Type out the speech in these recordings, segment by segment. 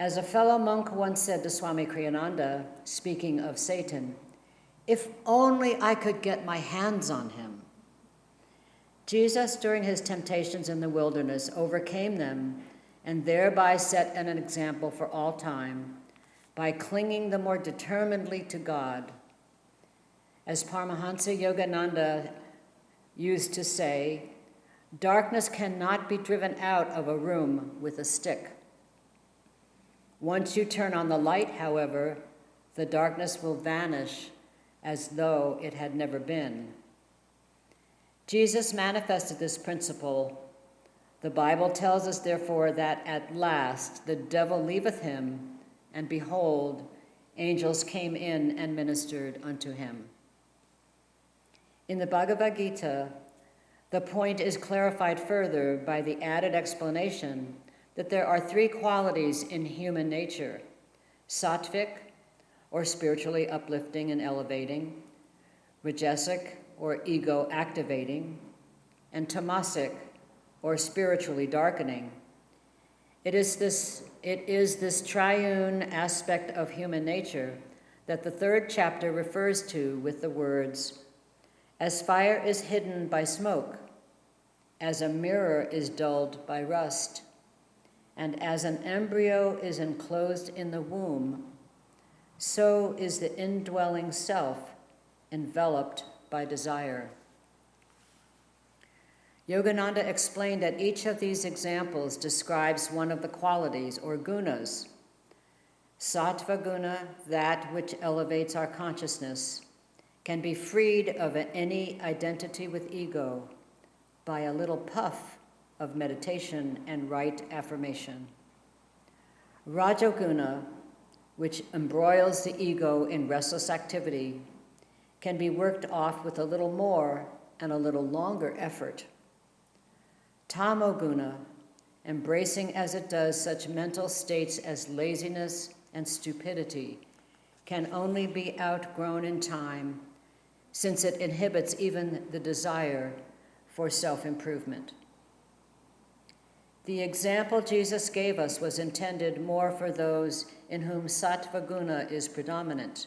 As a fellow monk once said to Swami Kriyananda, speaking of Satan, "If only I could get my hands on him." Jesus, during his temptations in the wilderness, overcame them and thereby set an example for all time by clinging the more determinedly to God. As Paramahansa Yogananda used to say, darkness cannot be driven out of a room with a stick. Once you turn on the light, however, the darkness will vanish as though it had never been. Jesus manifested this principle. The Bible tells us, therefore, that at last the devil leaveth him, and behold, angels came in and ministered unto him. In the Bhagavad Gita, the point is clarified further by the added explanation that there are three qualities in human nature: sattvic, or spiritually uplifting and elevating; rajasic, or ego activating; and tamasic, or spiritually darkening. It is this triune aspect of human nature that the third chapter refers to with the words, "As fire is hidden by smoke, as a mirror is dulled by rust, and as an embryo is enclosed in the womb, so is the indwelling self enveloped by desire." Yogananda explained that each of these examples describes one of the qualities, or gunas. Sattva guna, that which elevates our consciousness, can be freed of any identity with ego by a little puff of meditation and right affirmation. Rajoguna, which embroils the ego in restless activity, can be worked off with a little more and a little longer effort. Tamoguna, embracing as it does such mental states as laziness and stupidity, can only be outgrown in time, since it inhibits even the desire for self-improvement. The example Jesus gave us was intended more for those in whom sattva guna is predominant.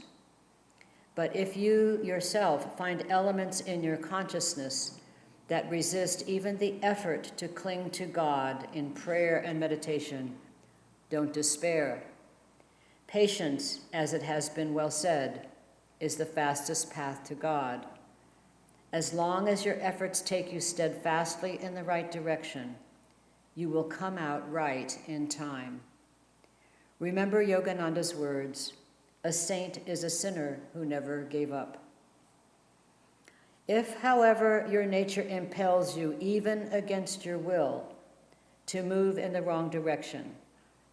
But if you yourself find elements in your consciousness that resist even the effort to cling to God in prayer and meditation, don't despair. Patience, as it has been well said, is the fastest path to God. As long as your efforts take you steadfastly in the right direction, you will come out right in time. Remember Yogananda's words, "A saint is a sinner who never gave up." If, however, your nature impels you, even against your will, to move in the wrong direction,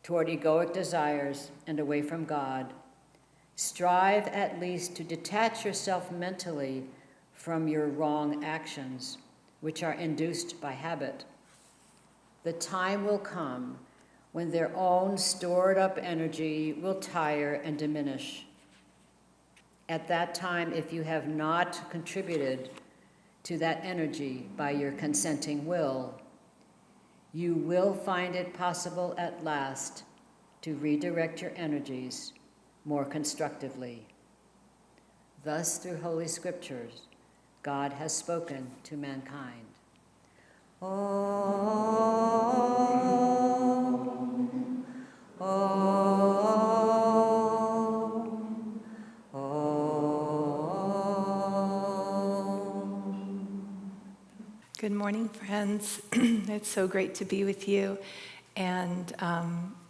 toward egoic desires and away from God, strive at least to detach yourself mentally from your wrong actions, which are induced by habit. The time will come when their own stored up energy will tire and diminish. At that time, if you have not contributed to that energy by your consenting will, you will find it possible at last to redirect your energies more constructively. Thus, through Holy Scriptures, God has spoken to mankind. Om, Om, Om. Good morning, friends. It's so great to be with you. And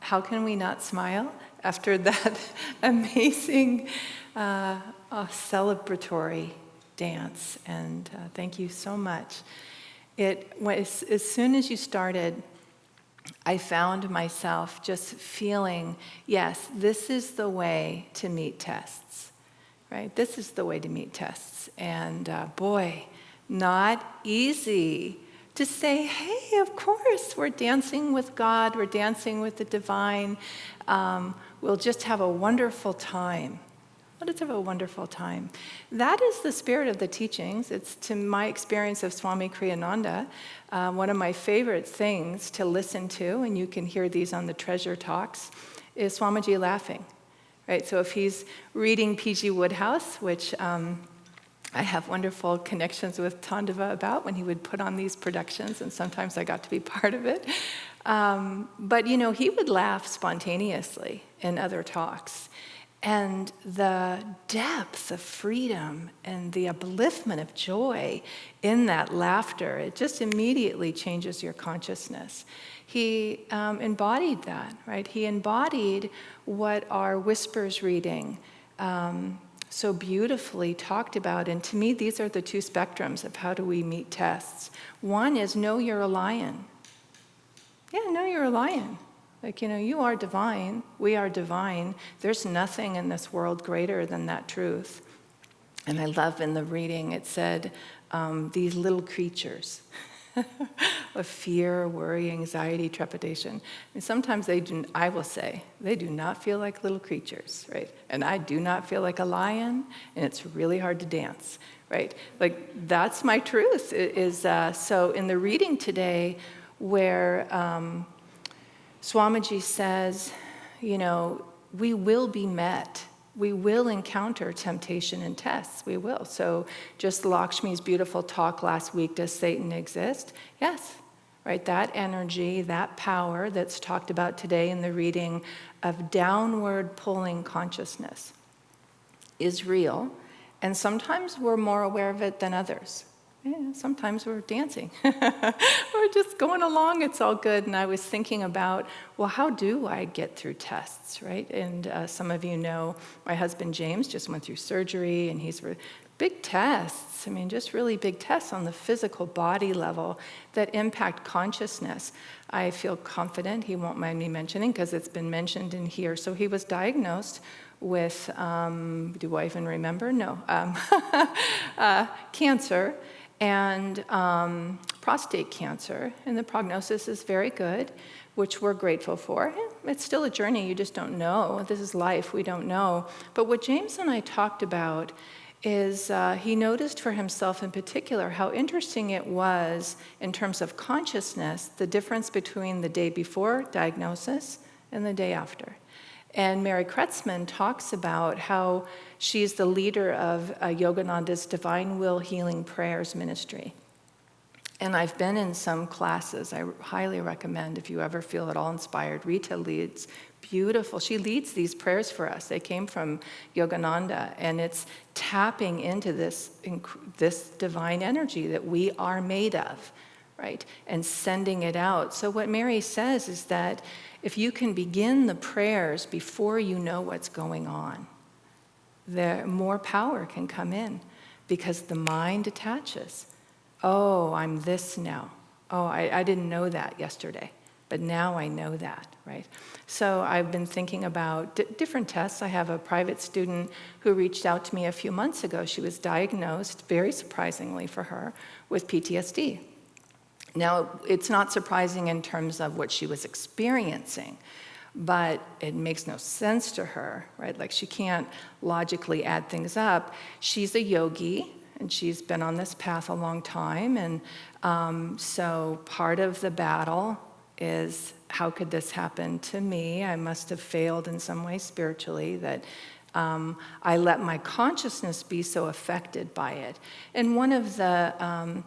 how can we not smile after that amazing celebratory dance? And thank you so much. As soon as you started, I found myself just feeling, yes, this is the way to meet tests, right? This is the way to meet tests. And boy, not easy to say, hey, of course, we're dancing with God, we're dancing with the divine. We'll just have a wonderful time. Let us have a wonderful time. That is the spirit of the teachings. It's, to my experience of Swami Kriyananda, one of my favorite things to listen to, and you can hear these on the Treasure Talks, is Swamiji laughing, right? So if he's reading P.G. Wodehouse, which I have wonderful connections with Tandava about when he would put on these productions, and sometimes I got to be part of it. But, he would laugh spontaneously in other talks. And the depth of freedom and the upliftment of joy in that laughter, it just immediately changes your consciousness. He embodied that, right? He embodied what our Whispers reading so beautifully talked about. And to me, these are the two spectrums of how do we meet tests. One is know you're a lion. Yeah, know you're a lion. Like, you are divine. We are divine. There's nothing in this world greater than that truth. And I love in the reading, it said, these little creatures of fear, worry, anxiety, trepidation. And sometimes I will say, they do not feel like little creatures, right? And I do not feel like a lion, and it's really hard to dance, right? Like, that's my truth. So in the reading today, where Swamiji says, we will be met. We will encounter temptation and tests. We will. So just Lakshmi's beautiful talk last week, does Satan exist? Yes, right? That energy, that power that's talked about today in the reading of downward pulling consciousness is real. And sometimes we're more aware of it than others. Yeah, sometimes we're dancing. We're just going along, it's all good. And I was thinking about, well, how do I get through tests, right? And some of you know my husband James just went through surgery, and he's big tests. I mean, just really big tests on the physical body level that impact consciousness. I feel confident he won't mind me mentioning, because it's been mentioned in here. So he was diagnosed with, do I even remember? No, cancer. And prostate cancer, and the prognosis is very good, which we're grateful for. It's still a journey, you just don't know. This is life, we don't know. But what James and I talked about is he noticed for himself in particular how interesting it was in terms of consciousness, the difference between the day before diagnosis and the day after. And Mary Kretzmann talks about how she's the leader of Yogananda's Divine Will Healing Prayers Ministry. And I've been in some classes. I highly recommend, if you ever feel at all inspired. Rita leads beautiful. She leads these prayers for us. They came from Yogananda, and it's tapping into this divine energy that we are made of, right? And sending it out. So what Mary says is that if you can begin the prayers before you know what's going on, more power can come in, because the mind attaches. Oh, I'm this now. Oh, I didn't know that yesterday, but now I know that, right? So I've been thinking about different tests. I have a private student who reached out to me a few months ago. She was diagnosed, very surprisingly for her, with PTSD. Now, it's not surprising in terms of what she was experiencing, but it makes no sense to her, right? Like, she can't logically add things up. She's a yogi, and she's been on this path a long time, and so part of the battle is, how could this happen to me? I must have failed in some way spiritually, that I let my consciousness be so affected by it. And one of the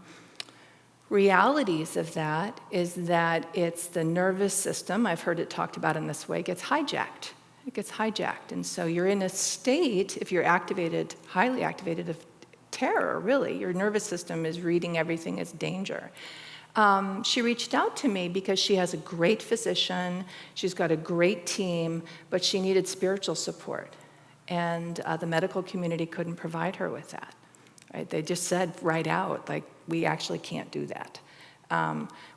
realities of that is that it's the nervous system, I've heard it talked about in this way, gets hijacked. It gets hijacked. And so you're in a state, if you're activated, highly activated, of terror, really. Your nervous system is reading everything as danger. She reached out to me because she has a great physician, she's got a great team, but she needed spiritual support. And the medical community couldn't provide her with that. Right? They just said right out, like, we actually can't do that.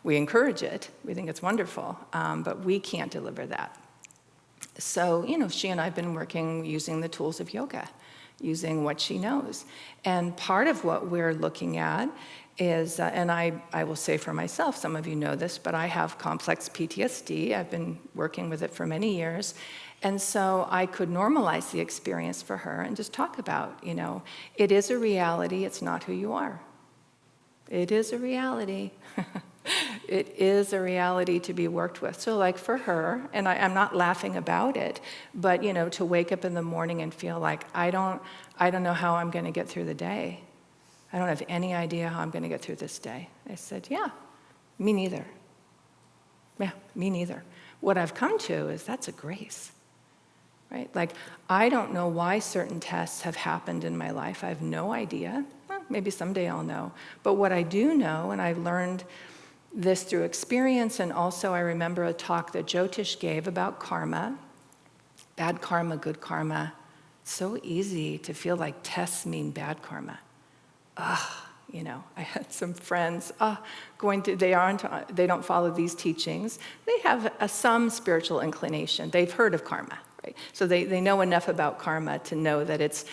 We encourage it, we think it's wonderful, but we can't deliver that. So, she and I have been working using the tools of yoga, using what she knows. And part of what we're looking at is, and I will say for myself, some of you know this, but I have complex PTSD. I've been working with it for many years. And so I could normalize the experience for her and just talk about, it is a reality, it's not who you are. It is a reality. It is a reality to be worked with. So like for her, and I'm not laughing about it, but to wake up in the morning and feel like I don't know how I'm going to get through the day. I don't have any idea how I'm going to get through this day. I said, yeah, me neither. Yeah, me neither. What I've come to is that's a grace, right? Like, I don't know why certain tests have happened in my life. I have no idea. Well, maybe someday I'll know. But what I do know, and I've learned this through experience, and also I remember a talk that Jyotish gave about karma, bad karma, good karma. It's so easy to feel like tests mean bad karma. I had some friends they don't follow these teachings. They have some spiritual inclination. They've heard of karma, right? So they know enough about karma to know that it's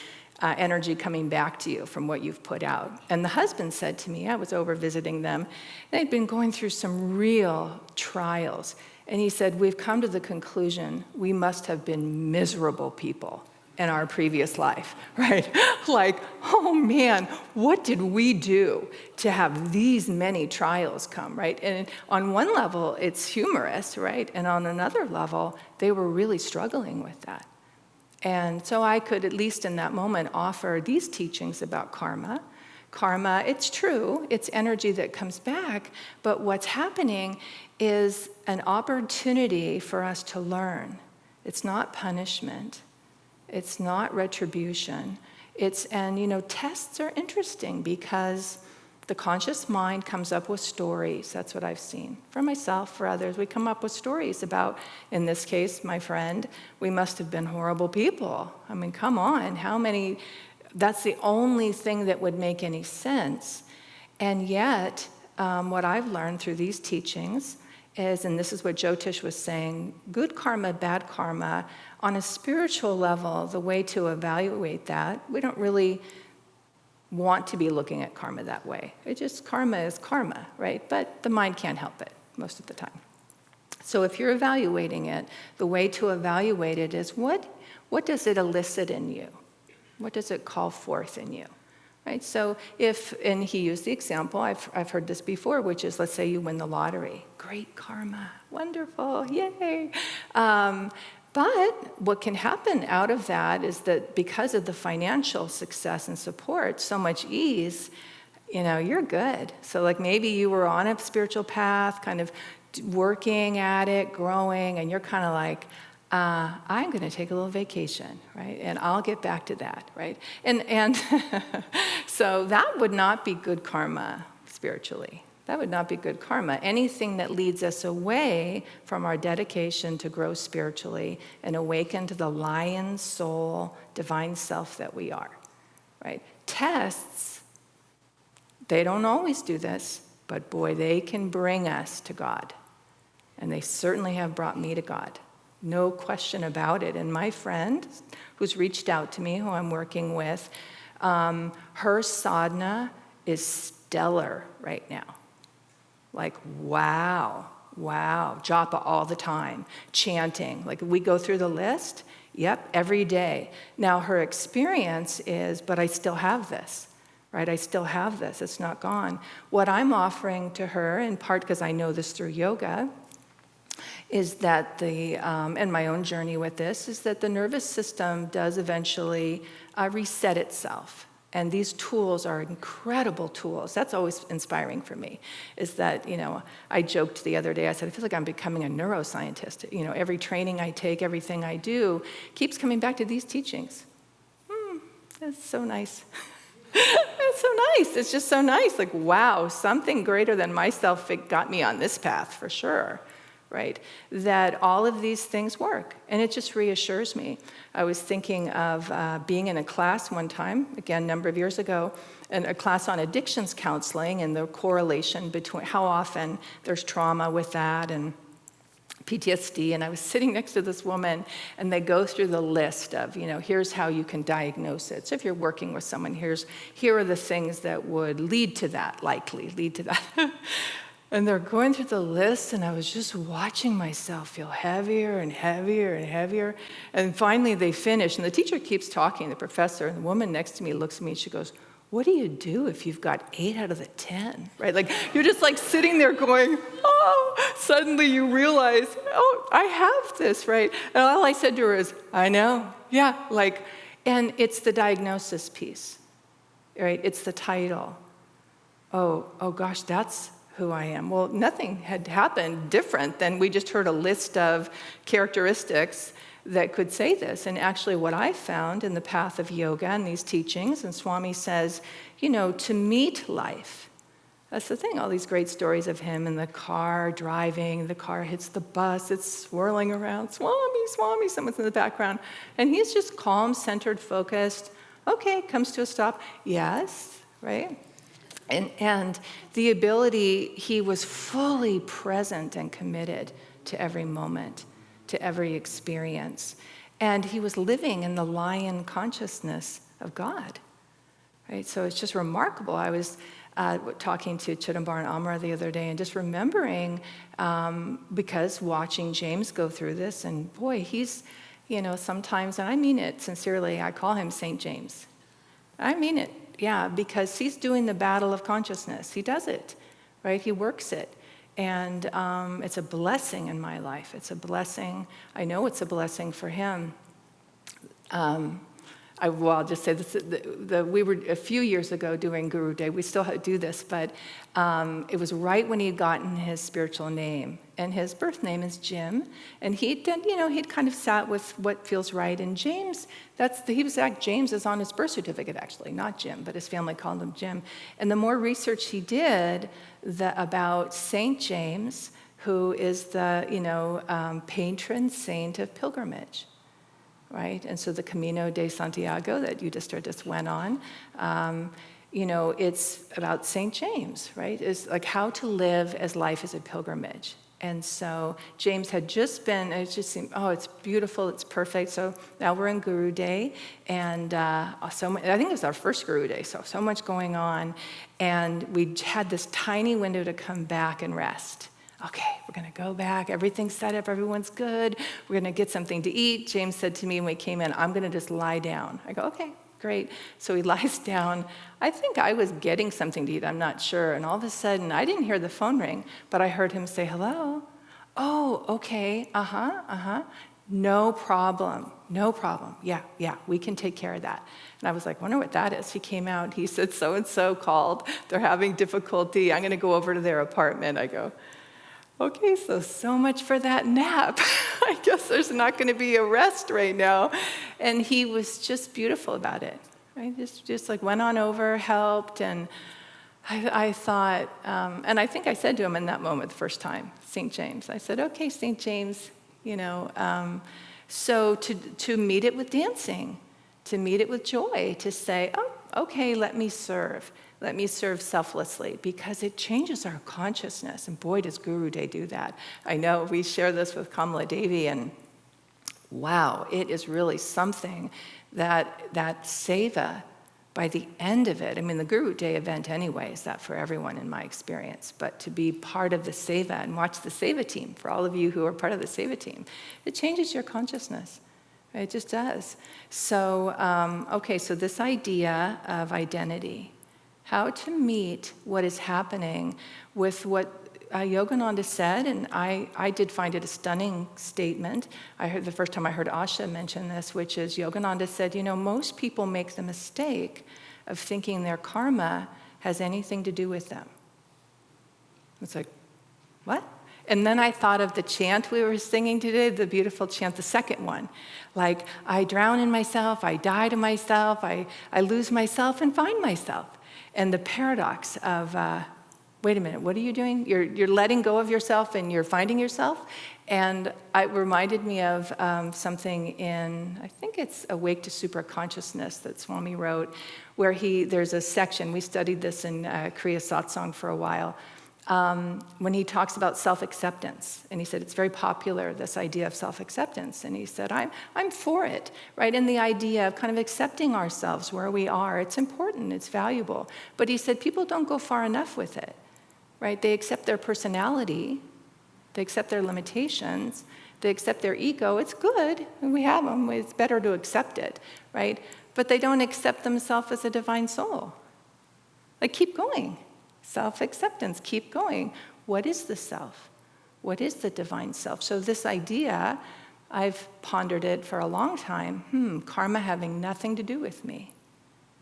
energy coming back to you from what you've put out. And the husband said to me, I was over visiting them, they'd been going through some real trials. And he said, we've come to the conclusion we must have been miserable people in our previous life, right? Like, oh man, what did we do to have these many trials come, right? And on one level, it's humorous, right? And on another level, they were really struggling with that. And so I could, at least in that moment, offer these teachings about karma. Karma, it's true, it's energy that comes back, but what's happening is an opportunity for us to learn. It's not punishment. It's not retribution. Tests are interesting because the conscious mind comes up with stories. That's what I've seen. For myself, for others, we come up with stories about, in this case, my friend, we must have been horrible people. I mean, come on, that's the only thing that would make any sense. And yet, what I've learned through these teachings is, and this is what Jyotish was saying, good karma, bad karma, on a spiritual level, the way to evaluate that, we don't really want to be looking at karma that way. Karma is karma, right? But the mind can't help it most of the time. So if you're evaluating it, the way to evaluate it is what does it elicit in you? What does it call forth in you? Right? So and he used the example, I've heard this before, which is, let's say you win the lottery. Great karma, wonderful, yay. But what can happen out of that is that because of the financial success and support, so much ease, you're good. So like maybe you were on a spiritual path, kind of working at it, growing, and you're kind of like, I'm going to take a little vacation, right? And I'll get back to that, right? And so that would not be good karma spiritually. That would not be good karma. Anything that leads us away from our dedication to grow spiritually and awaken to the lion soul, divine self that we are, right? Tests, they don't always do this, but boy, they can bring us to God. And they certainly have brought me to God. No question about it. And my friend, who's reached out to me, who I'm working with, her sadhana is stellar right now. Like, wow, japa all the time, chanting. Like, we go through the list, yep, every day. Now, her experience is, but I still have this, right? I still have this, it's not gone. What I'm offering to her, in part because I know this through yoga, is that and my own journey with this, is that the nervous system does eventually reset itself. And these tools are incredible tools. That's always inspiring for me, is that, I joked the other day, I said, I feel like I'm becoming a neuroscientist. Every training I take, everything I do, keeps coming back to these teachings. That's so nice. It's so nice. It's just so nice. Like, wow, something greater than myself got me on this path for sure. Right? That all of these things work. And it just reassures me. I was thinking of being in a class one time, again, a number of years ago, and a class on addictions counseling and the correlation between how often there's trauma with that and PTSD. And I was sitting next to this woman, and they go through the list of, here's how you can diagnose it. So if you're working with someone, here are the things that would lead to that, likely lead to that. And they're going through the list, and I was just watching myself feel heavier and heavier and heavier. And finally they finish, and the teacher keeps talking, the professor, and the woman next to me looks at me, and she goes, what do you do if you've got 8 out of the 10, right? Like, you're just like sitting there going, oh, suddenly you realize, oh, I have this, right? And all I said to her is, I know, yeah, like, and it's the diagnosis piece, right? It's the title. Oh gosh, that's who I am. Well, nothing had happened different than we just heard a list of characteristics that could say this. And actually what I found in the path of yoga and these teachings, and Swami says, to meet life. That's the thing, all these great stories of him in the car driving, the car hits the bus, it's swirling around, Swami, Swami, someone's in the background. And he's just calm, centered, focused. Okay, comes to a stop. Yes, right? And the ability, he was fully present and committed to every moment, to every experience. And he was living in the lion consciousness of God, right? So it's just remarkable. I was talking to Chidambar and Amara the other day and just remembering, because watching James go through this, and boy, he's, sometimes, and I mean it sincerely, I call him St. James. I mean it, yeah, because he's doing the battle of consciousness. He does it, right? He works it. And it's a blessing in my life. It's a blessing. I know it's a blessing for him. I'll just say this. We were a few years ago doing Guru Day. We still do this, but it was right when he'd gotten his spiritual name. And his birth name is Jim. And he'd kind of sat with what feels right. And James, James is on his birth certificate, actually, not Jim, but his family called him Jim. And the more research he did about St. James, who is the patron saint of pilgrimage, right? And so the Camino de Santiago that you just went on, it's about St. James, right? It's like how to live as life is a pilgrimage. And so James had just been, it just seemed, it's beautiful, it's perfect. So now we're in Guru Day, and I think it was our first Guru Day, so much going on. And we had this tiny window to come back and rest. Okay, we're going to go back. Everything's set up. Everyone's good. We're going to get something to eat. James said to me when we came in, I'm going to just lie down. I go, okay, great. So he lies down. I think I was getting something to eat. I'm not sure. And all of a sudden, I didn't hear the phone ring, but I heard him say, hello. Oh, okay. No problem. Yeah, we can take care of that. And I was like, wonder what that is. He came out. He said, so-and-so called. They're having difficulty. I'm going to go over to their apartment. I go, okay, so much for that nap. I guess there's not going to be a rest right now. And he was just beautiful about it. Right? Just like went on over, helped, and I thought, and I think I said to him in that moment the first time, St. James. I said, okay, St. James, so to meet it with dancing, to meet it with joy, to say, okay, let me serve. Let me serve selflessly, because it changes our consciousness. And boy, does Guru Day do that. I know we share this with Kamaladevi, and wow, it is really something that seva, by the end of it, I mean, the Guru Day event anyway is that for everyone in my experience, but to be part of the seva and watch the seva team, for all of you who are part of the seva team, it changes your consciousness. It just does. So, so this idea of identity, how to meet what is happening with what Yogananda said, and I did find it a stunning statement. I heard the first time I heard Asha mention this, which is Yogananda said, most people make the mistake of thinking their karma has anything to do with them. It's like, what? And then I thought of the chant we were singing today, the beautiful chant, the second one. Like, I drown in myself, I die to myself, I lose myself and find myself. And the paradox of, wait a minute, what are you doing? You're letting go of yourself and you're finding yourself? And it reminded me of something in, I think it's Awake to Superconsciousness that Swami wrote, where there's a section, we studied this in Kriya Satsang for a while, when he talks about self-acceptance. And he said, it's very popular, this idea of self-acceptance. And he said, I'm for it, right? And the idea of kind of accepting ourselves where we are, it's important, it's valuable. But he said, people don't go far enough with it, right? They accept their personality, they accept their limitations, they accept their ego. It's good, and we have them, it's better to accept it, right? But they don't accept themselves as a divine soul. Like, keep going. Self-acceptance, keep going. What is the self? What is the divine self? So this idea, I've pondered it for a long time. Karma having nothing to do with me.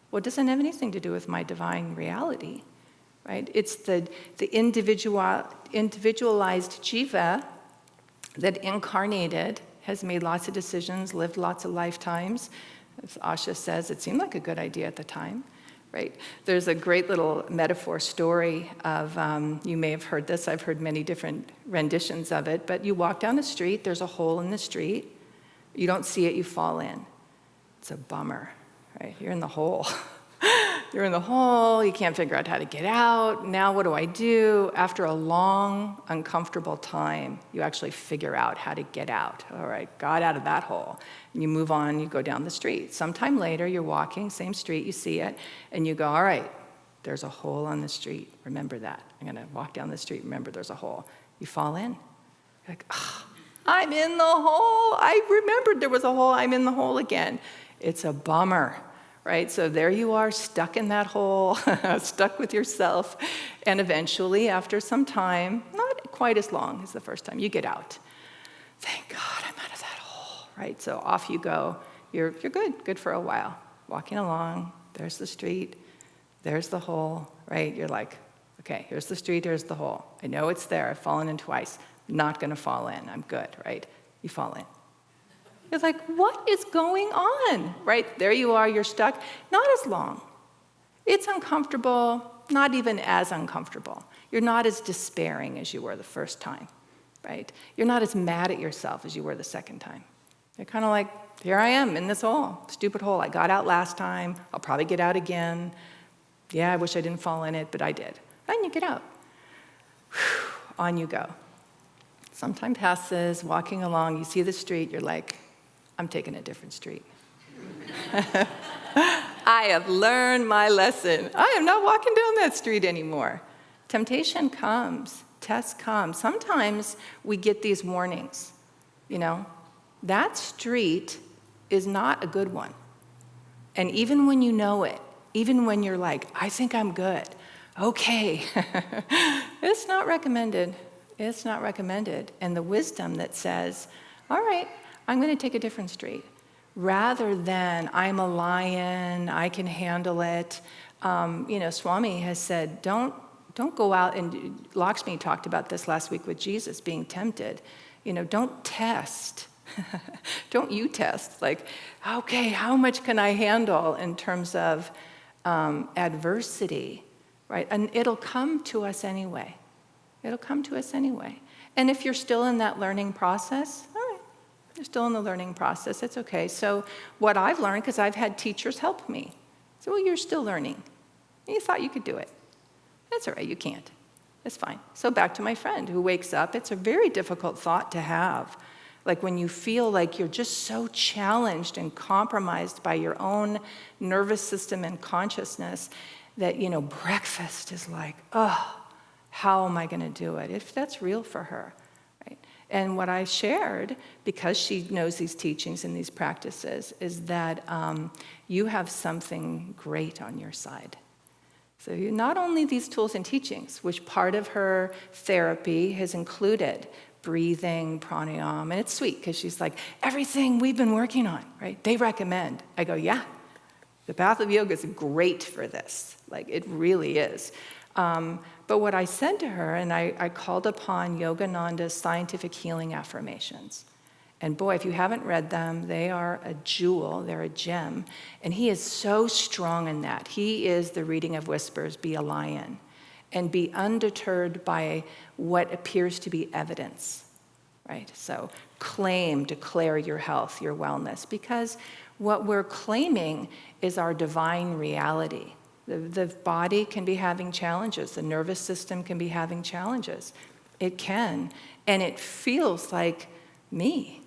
Well, it doesn't have anything to do with my divine reality, right? It's the individualized jiva that incarnated, has made lots of decisions, lived lots of lifetimes. As Asha says, it seemed like a good idea at the time, right? There's a great little metaphor story of, you may have heard this, I've heard many different renditions of it, but you walk down the street, there's a hole in the street, you don't see it, you fall in. It's a bummer, right? You're in the hole. You're in the hole, you can't figure out how to get out. Now what do I do? After a long, uncomfortable time, you actually figure out how to get out. All right, got out of that hole. And you move on, you go down the street. Sometime later, you're walking, same street, you see it, and you go, all right, there's a hole on the street. Remember that. I'm gonna walk down the street, remember there's a hole. You fall in. You're like, I'm in the hole. I remembered there was a hole, I'm in the hole again. It's a bummer. Right, so there you are, stuck in that hole, stuck with yourself, and eventually, after some time, not quite as long as the first time, you get out. Thank God I'm out of that hole, right? So off you go. You're good for a while. Walking along, there's the street, there's the hole, right? You're like, okay, here's the street, here's the hole. I know it's there, I've fallen in twice. Not gonna fall in, I'm good, right? You fall in. It's like, what is going on? Right? There you are, you're stuck. Not as long. It's uncomfortable, not even as uncomfortable. You're not as despairing as you were the first time, right? You're not as mad at yourself as you were the second time. You're kind of like, here I am in this hole, stupid hole. I got out last time, I'll probably get out again. Yeah, I wish I didn't fall in it, but I did. And you get out. Whew, on you go. Some time passes, walking along, you see the street, you're like, I'm taking a different street. I have learned my lesson. I am not walking down that street anymore. Temptation comes, tests come. Sometimes we get these warnings, that street is not a good one. And even when you know it, even when you're like, I think I'm good, okay, it's not recommended. It's not recommended. And the wisdom that says, all right, I'm going to take a different street, rather than I'm a lion, I can handle it. Swami has said, don't go out, and Lakshmi talked about this last week with Jesus being tempted. Don't test. Don't you test. Like, okay, how much can I handle in terms of adversity, right? And it'll come to us anyway. It'll come to us anyway. And if you're still in that learning process, you're still in the learning process, it's okay. So what I've learned, because I've had teachers help me, so you're still learning. You thought you could do it. That's all right, you can't. It's fine. So back to my friend who wakes up, it's a very difficult thought to have. Like when you feel like you're just so challenged and compromised by your own nervous system and consciousness that, breakfast is like, how am I gonna do it? If that's real for her. And what I shared, because she knows these teachings and these practices, is that you have something great on your side. So not only these tools and teachings, which part of her therapy has included breathing, pranayama, and it's sweet because she's like, everything we've been working on, right? They recommend. I go, yeah, the path of yoga is great for this. Like, it really is. But what I said to her, and I called upon Yogananda's scientific healing affirmations. And boy, if you haven't read them, they are a jewel, they're a gem. And he is so strong in that. He is the reading of whispers, be a lion, and be undeterred by what appears to be evidence, right? So declare your health, your wellness, because what we're claiming is our divine reality. The body can be having challenges. The nervous system can be having challenges. It can. And it feels like me.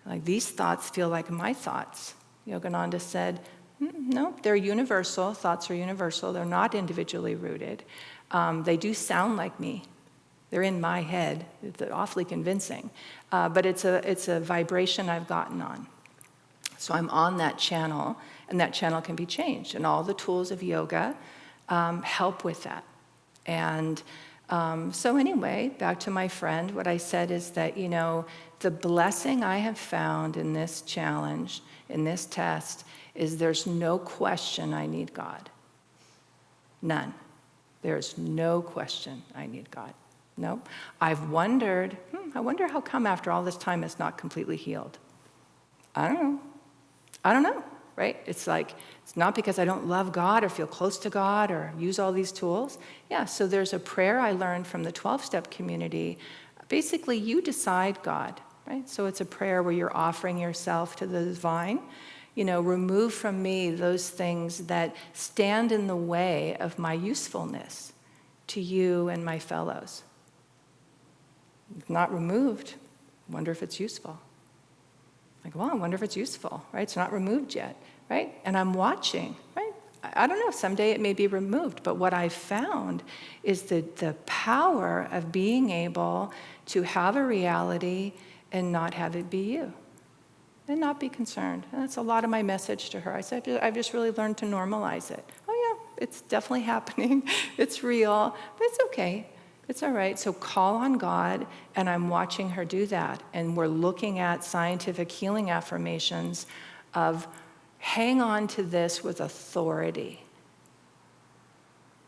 Like these thoughts feel like my thoughts. Yogananda said, no, they're universal. Thoughts are universal. They're not individually rooted. They do sound like me. They're in my head. It's awfully convincing. But it's a vibration I've gotten on. So I'm on that channel, and that channel can be changed. And all the tools of yoga help with that. And so anyway, back to my friend, what I said is that, the blessing I have found in this challenge, in this test, is there's no question I need God. None. There's no question I need God. Nope. I've wondered, I wonder how come after all this time it's not completely healed. I don't know, right? It's like, it's not because I don't love God or feel close to God or use all these tools. Yeah, so there's a prayer I learned from the 12-step community. Basically, you decide God, right? So it's a prayer where you're offering yourself to the divine. Remove from me those things that stand in the way of my usefulness to you and my fellows. If not removed, wonder if it's useful. Like, well, I wonder if it's useful, right? It's not removed yet, right? And I'm watching, right? I don't know, someday it may be removed, but what I found is the power of being able to have a reality and not have it be you. And not be concerned. And that's a lot of my message to her. I said, I've just really learned to normalize it. Oh yeah, it's definitely happening. It's real, but it's okay. It's all right. So call on God, and I'm watching her do that. And we're looking at scientific healing affirmations of hang on to this with authority.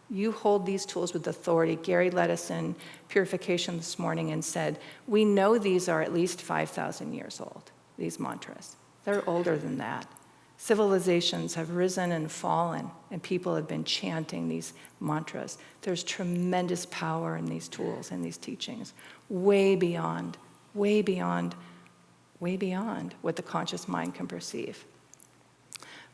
You hold these tools with authority. Gary led us in purification this morning and said, we know these are at least 5,000 years old. These mantras. They're older than that. Civilizations have risen and fallen, and people have been chanting these mantras. There's tremendous power in these tools and these teachings, way beyond what the conscious mind can perceive.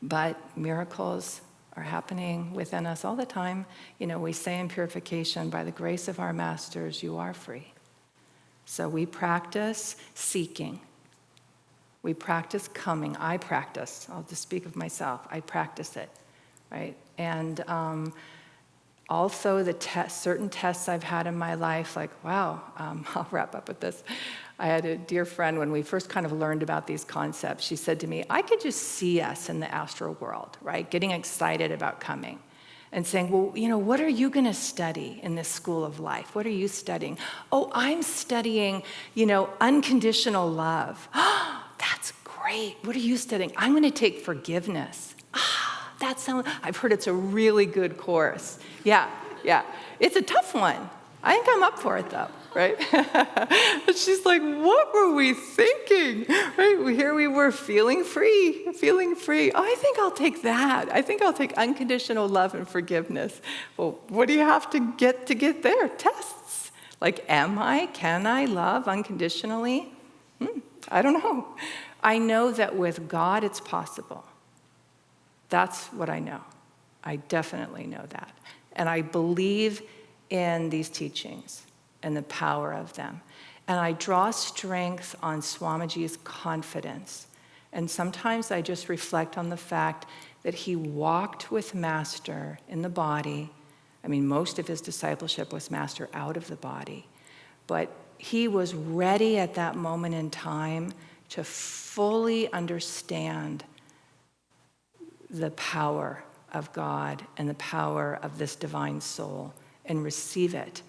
But miracles are happening within us all the time. We say in purification, by the grace of our masters, you are free. So we practice seeking. We practice coming. I practice. I'll just speak of myself. I practice it, right? And also the certain tests I've had in my life, like, wow, I'll wrap up with this. I had a dear friend, when we first kind of learned about these concepts, she said to me, I could just see us in the astral world, right? Getting excited about coming and saying, well, what are you going to study in this school of life? What are you studying? Oh, I'm studying, unconditional love. That's great. What are you studying? I'm going to take forgiveness. I've heard it's a really good course. Yeah. It's a tough one. I think I'm up for it though, right? And she's like, what were we thinking? Right? Here we were feeling free. Oh, I think I'll take that. I think I'll take unconditional love and forgiveness. Well, what do you have to get there? Tests. Like, can I love unconditionally? I don't know. I know that with God it's possible. That's what I know. I definitely know that. And I believe in these teachings and the power of them. And I draw strength on Swamiji's confidence. And sometimes I just reflect on the fact that he walked with Master in the body. I mean, most of his discipleship was Master out of the body. But he was ready at that moment in time to fully understand the power of God and the power of this divine soul and receive it.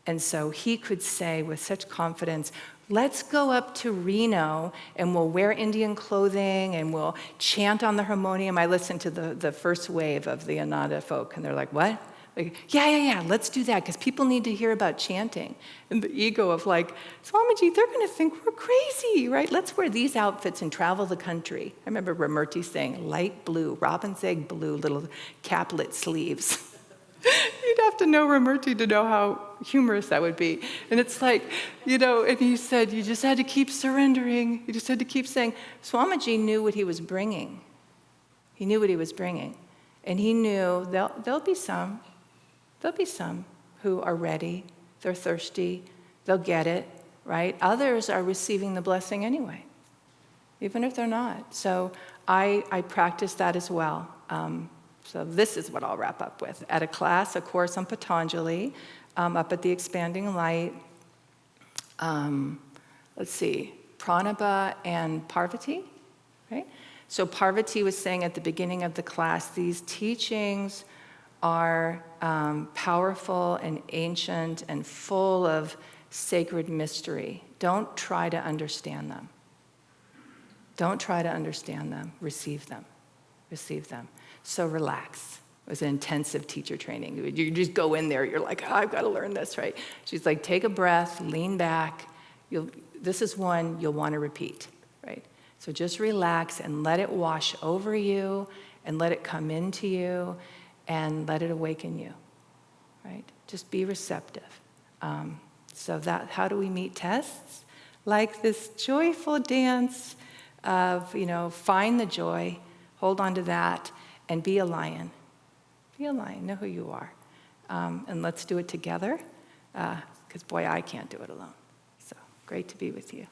And so he could say with such confidence, let's go up to Reno and we'll wear Indian clothing and we'll chant on the harmonium. I listened to the first wave of the Ananda folk and they're like, what? Like, yeah, let's do that because people need to hear about chanting. And the ego of like, Swamiji, they're going to think we're crazy, right? Let's wear these outfits and travel the country. I remember Ramurti saying light blue, robin's egg blue, little caplet sleeves. You'd have to know Ramurti to know how humorous that would be. And it's like, and he said, you just had to keep surrendering. You just had to keep saying, Swamiji knew what he was bringing. He knew what he was bringing. And he knew there'll be some who are ready, they're thirsty, they'll get it, right? Others are receiving the blessing anyway, even if they're not. So I practice that as well. So this is what I'll wrap up with. At a class, a course on Patanjali, up at the Expanding Light, let's see, Pranaba and Parvati, right? So Parvati was saying at the beginning of the class, these teachings are powerful and ancient and full of sacred mystery. Don't try to understand them. Don't try to understand them. Receive them. Receive them. So relax. It was an intensive teacher training. You just go in there, you're like, oh, I've got to learn this, right? She's like, take a breath, lean back. This is one you'll want to repeat, right? So just relax and let it wash over you and let it come into you and let it awaken you, right? Just be receptive. How do we meet tests? Like this joyful dance of, find the joy, hold on to that, and be a lion. Be a lion, know who you are. And let's do it together, because boy, I can't do it alone. So great to be with you.